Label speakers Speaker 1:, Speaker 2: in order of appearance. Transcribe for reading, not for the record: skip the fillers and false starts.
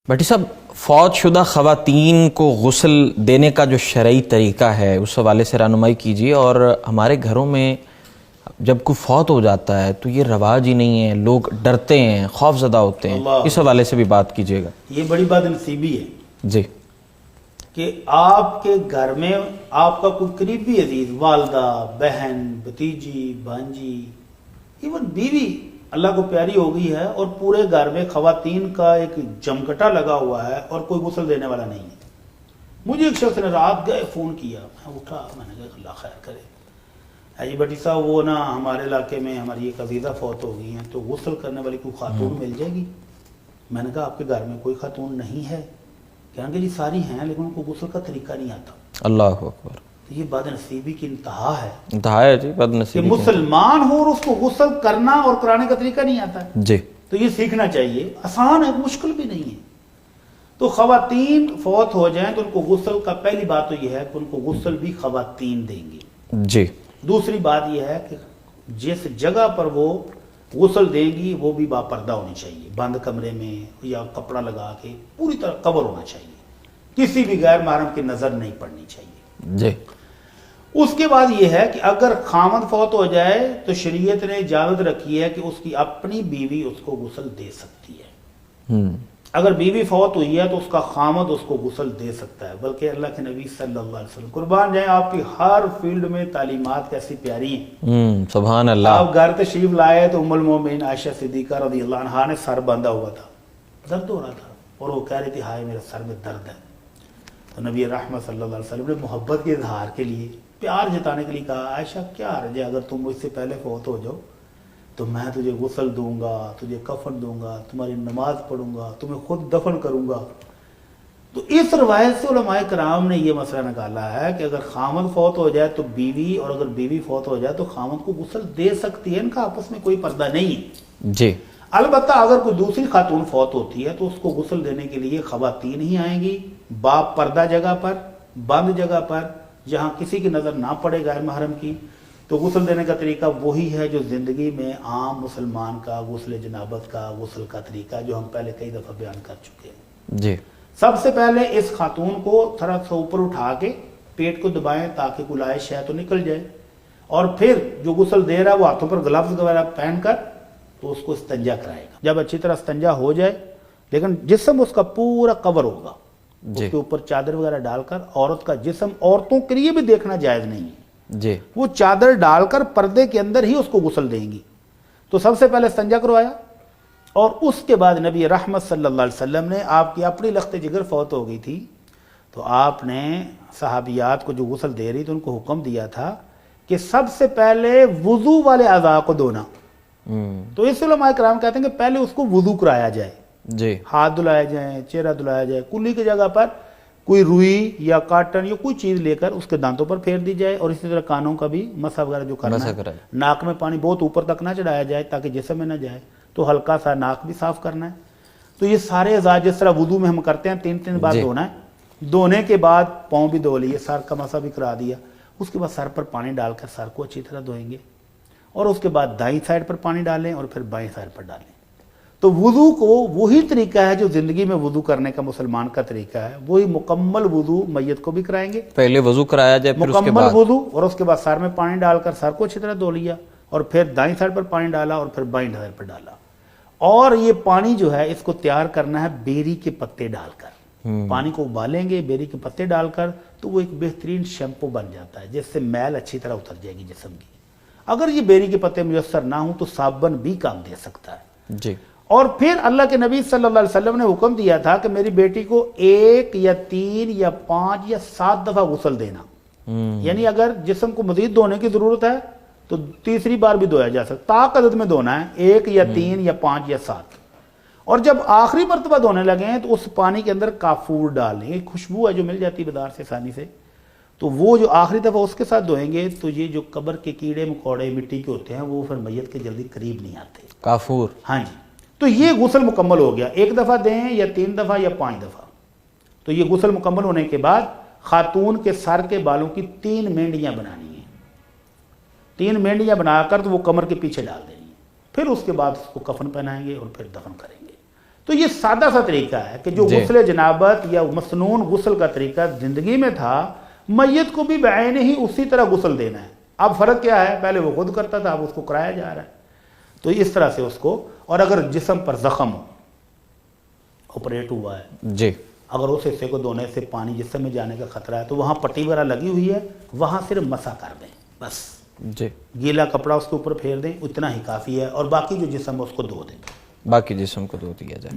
Speaker 1: بھٹی صاحب، فوت شدہ خواتین کو غسل دینے کا جو شرعی طریقہ ہے اس حوالے سے رہنمائی کیجیے۔ اور ہمارے گھروں میں جب کوئی فوت ہو جاتا ہے تو یہ رواج ہی نہیں ہے، لوگ ڈرتے ہیں، خوف زدہ ہوتے ہیں، اس حوالے سے بھی بات کیجیے گا۔
Speaker 2: یہ بڑی بات نصیبی ہے
Speaker 1: جی،
Speaker 2: کہ آپ کے گھر میں آپ کا کوئی قریبی عزیز، والدہ، بہن، بھتیجی، بھانجی، ایون بیوی اللہ کو پیاری ہو گئی ہے اور پورے گھر میں خواتین کا ایک جمکٹا لگا ہوا ہے اور کوئی غسل دینے والا نہیں ہے۔ مجھے ایک شخص نے رات گئے فون کیا، میں اٹھا، میں نے کہا اللہ خیر کرے، جی بھٹی صاحب وہ نا ہمارے علاقے میں ہماری ایک عزیزہ فوت ہو گئی ہیں تو غسل کرنے والی کوئی خاتون مل جائے گی؟ میں نے کہا آپ کے گھر میں کوئی خاتون نہیں ہے؟ کہیں گے جی ساری ہیں لیکن ان کو غسل کا طریقہ نہیں آتا۔
Speaker 1: اللہ اکبر،
Speaker 2: یہ بد نصیبی کی انتہا ہے،
Speaker 1: انتہا ہے جی، بد
Speaker 2: کہ
Speaker 1: نصیبی کی۔
Speaker 2: مسلمان ہو اور اس کو غسل کرنا اور کرانے کا طریقہ نہیں آتا ہے۔
Speaker 1: جی،
Speaker 2: تو یہ سیکھنا چاہیے، آسان ہے، مشکل بھی نہیں ہے۔ تو خواتین فوت ہو جائیں تو ان کو غسل کا پہلی بات تو یہ ہے کہ ان کو غسل بھی خواتین دیں گی۔
Speaker 1: جی،
Speaker 2: دوسری بات یہ ہے کہ جس جگہ پر وہ غسل دیں گی وہ بھی باپردہ ہونی چاہیے، بند کمرے میں یا کپڑا لگا کے پوری طرح کور ہونا چاہیے، کسی بھی غیر محرم کی نظر نہیں پڑنی چاہیے۔
Speaker 1: جی،
Speaker 2: اس کے بعد یہ ہے کہ اگر خامد فوت ہو جائے تو شریعت نے اجازت رکھی ہے کہ اس کی اپنی بیوی اس کو غسل دے سکتی ہے۔ اگر بیوی فوت ہوئی ہے تو اس کا خامد اس کو غسل دے سکتا ہے، بلکہ اللہ کے نبی صلی اللہ علیہ وسلم قربان جائیں آپ کی ہر فیلڈ میں تعلیمات کیسی پیاری ہیں۔
Speaker 1: سبحان اللہ۔
Speaker 2: آپ گھر تشریف لائے تو ام المومنین عائشہ صدیقہ رضی اللہ عنہا نے سر باندھا ہوا تھا، درد ہو رہا تھا اور وہ کہہ رہی تھی ہائے میرے سر میں درد ہے، تو نبی رحمت صلی اللہ علیہ وسلم نے محبت کے اظہار کے لیے، پیار جتانے کے لیے کہا عائشہ کیا حرج ہے اگر تم مجھ سے پہلے فوت ہو جاؤ تو میں تجھے غسل دوں گا، تجھے کفن دوں گا، تمہاری نماز پڑھوں گا، تمہیں خود دفن کروں گا۔ تو اس روایت سے علماء کرام نے یہ مسئلہ نکالا ہے کہ اگر خامد فوت ہو جائے تو بیوی، اور اگر بیوی فوت ہو جائے تو خامد کو غسل دے سکتی ہے، ان کا آپس میں کوئی پردہ نہیں ہے۔
Speaker 1: جی،
Speaker 2: البتہ اگر کوئی دوسری خاتون فوت ہوتی ہے تو اس کو غسل دینے کے لیے خواتین ہی آئیں گی، باپ پردہ جگہ پر، بند جگہ پر، جہاں کسی کی نظر نہ پڑے غیر محرم کی۔ تو غسل دینے کا طریقہ وہی ہے جو زندگی میں عام مسلمان کا غسل جنابت کا غسل کا طریقہ جو ہم پہلے کئی دفعہ بیان کر چکے ہیں۔
Speaker 1: جی،
Speaker 2: سب سے پہلے اس خاتون کو تھوڑا سا اوپر اٹھا کے پیٹ کو دبائیں تاکہ کوئی لائش ہے تو نکل جائے، اور پھر جو غسل دے رہا ہے وہ ہاتھوں پر گلفز وغیرہ پہن کر تو اس کو استنجا کرائے گا۔ جب اچھی طرح استنجا ہو جائے لیکن جسم اس کا پورا کور ہوگا، اس کے اوپر چادر وغیرہ ڈال کر، عورت کا جسم عورتوں کے لیے بھی دیکھنا جائز نہیں ہے،
Speaker 1: جی،
Speaker 2: وہ چادر ڈال کر پردے کے اندر ہی اس کو غسل دیں گی۔ تو سب سے پہلے استنجا کروایا، اور اس کے بعد نبی رحمت صلی اللہ علیہ وسلم نے، آپ کی اپنی لخت جگر فوت ہو گئی تھی تو آپ نے صحابیات کو جو غسل دے رہی تو ان کو حکم دیا تھا کہ سب سے پہلے وضو والے اعضاء کو دھونا۔ تو اس علماء کرام کہتے ہیں کہ پہلے اس کو وضو کرایا جائے،
Speaker 1: جی،
Speaker 2: ہاتھ دھلائے جائیں، چہرہ دھلایا جائے، کلی کی جگہ پر کوئی روئی یا کاٹن یا کوئی چیز لے کر اس کے دانتوں پر پھیر دی جائے، اور اسی طرح کانوں کا بھی مسح وغیرہ جو کرنا ہے، ناک میں پانی بہت اوپر تک نہ چڑھایا جائے تاکہ جسم میں نہ جائے، تو ہلکا سا ناک بھی صاف کرنا ہے۔ تو یہ سارے اعضاء جس طرح وضو میں ہم کرتے ہیں 3 بار دھونا ہے، دھونے کے بعد پاؤں بھی دھو لیے، سر کا مسح بھی کرا دیا، اس کے بعد سر پر پانی ڈال کر سر کو اچھی طرح دھوئیں گے، اور اس کے بعد دائیں سائڈ پر پانی ڈالیں اور پھر بائیں سائڈ پر ڈالیں۔ تو وضو کو وہی طریقہ ہے جو زندگی میں وضو کرنے کا مسلمان کا طریقہ ہے، وہی مکمل وضو میت کو بھی کرائیں گے،
Speaker 1: پہلے وضو کرایا جائے، پھر اس کے
Speaker 2: مکمل
Speaker 1: بعد
Speaker 2: وضو، اور اس کے بعد سر میں پانی ڈال کر سر کو اچھی طرح دھو لیا، اور پھر دائیں سائڈ پر پانی ڈالا اور پھر بائیں سائڈ پر ڈالا۔ اور یہ پانی جو ہے اس کو تیار کرنا ہے بیری کے پتے ڈال کر، پانی کو ابالیں گے بیری کے پتے ڈال کر، تو وہ ایک بہترین شیمپو بن جاتا ہے جس سے میل اچھی طرح اتر جائے گی جسم کی۔ اگر یہ بیری کے پتے میسر نہ ہوں تو صابن بھی کام دے سکتا ہے۔
Speaker 1: جی،
Speaker 2: اور پھر اللہ کے نبی صلی اللہ علیہ وسلم نے حکم دیا تھا کہ میری بیٹی کو 1 یا 3 یا 5 یا 7 دفعہ غسل دینا، یعنی اگر جسم کو مزید دھونے کی ضرورت ہے تو تیسری بار بھی دھویا جا سکتا، طاقت میں دھونا ہے، 1 یا 3 یا 5 یا 7۔ اور جب آخری مرتبہ دھونے لگے ہیں تو اس پانی کے اندر کافور ڈالیں، ایک خوشبو ہے جو مل جاتی ہے بازار سے آسانی سے، تو وہ جو آخری دفعہ اس کے ساتھ دھوئیں گے تو یہ جو قبر کے کیڑے مکوڑے مٹی کے ہوتے ہیں وہ پھر میت کے جلدی قریب نہیں آتے۔
Speaker 1: کافور،
Speaker 2: ہاں جی، تو یہ غسل مکمل ہو گیا، 1 دفعہ دیں یا 3 دفعہ یا 5 دفعہ۔ تو یہ غسل مکمل ہونے کے بعد خاتون کے سر کے بالوں کی 3 مینڈیاں بنانی ہیں، 3 مینڈیاں بنا کر تو وہ کمر کے پیچھے ڈال دینی ہیں، پھر اس کے بعد اس کو کفن پہنائیں گے اور پھر دفن کریں گے۔ تو یہ سادہ سا طریقہ ہے کہ جو غسل جنابت یا مسنون غسل کا طریقہ زندگی میں تھا، میت کو بھی بعین ہی اسی طرح غسل دینا ہے. اب فرق کیا ہے؟ پہلے وہ خود کرتا تھا، اب اس کو کرایا جا رہا ہے. تو اس طرح سے اس کو، اور اگر جسم پر زخم ہو، آپریٹ ہوا ہے
Speaker 1: جی،
Speaker 2: اگر اس حصے کو دھونے سے پانی جسم میں جانے کا خطرہ ہے تو وہاں پٹی وغیرہ لگی ہوئی ہے، وہاں صرف مسح کر دیں بس.
Speaker 1: جی،
Speaker 2: گیلا کپڑا اس کے اوپر پھیر دیں، اتنا ہی کافی ہے، اور باقی جو جسم ہے اس کو دھو دیں.
Speaker 1: باقی جسم کو دھو دیا جائے.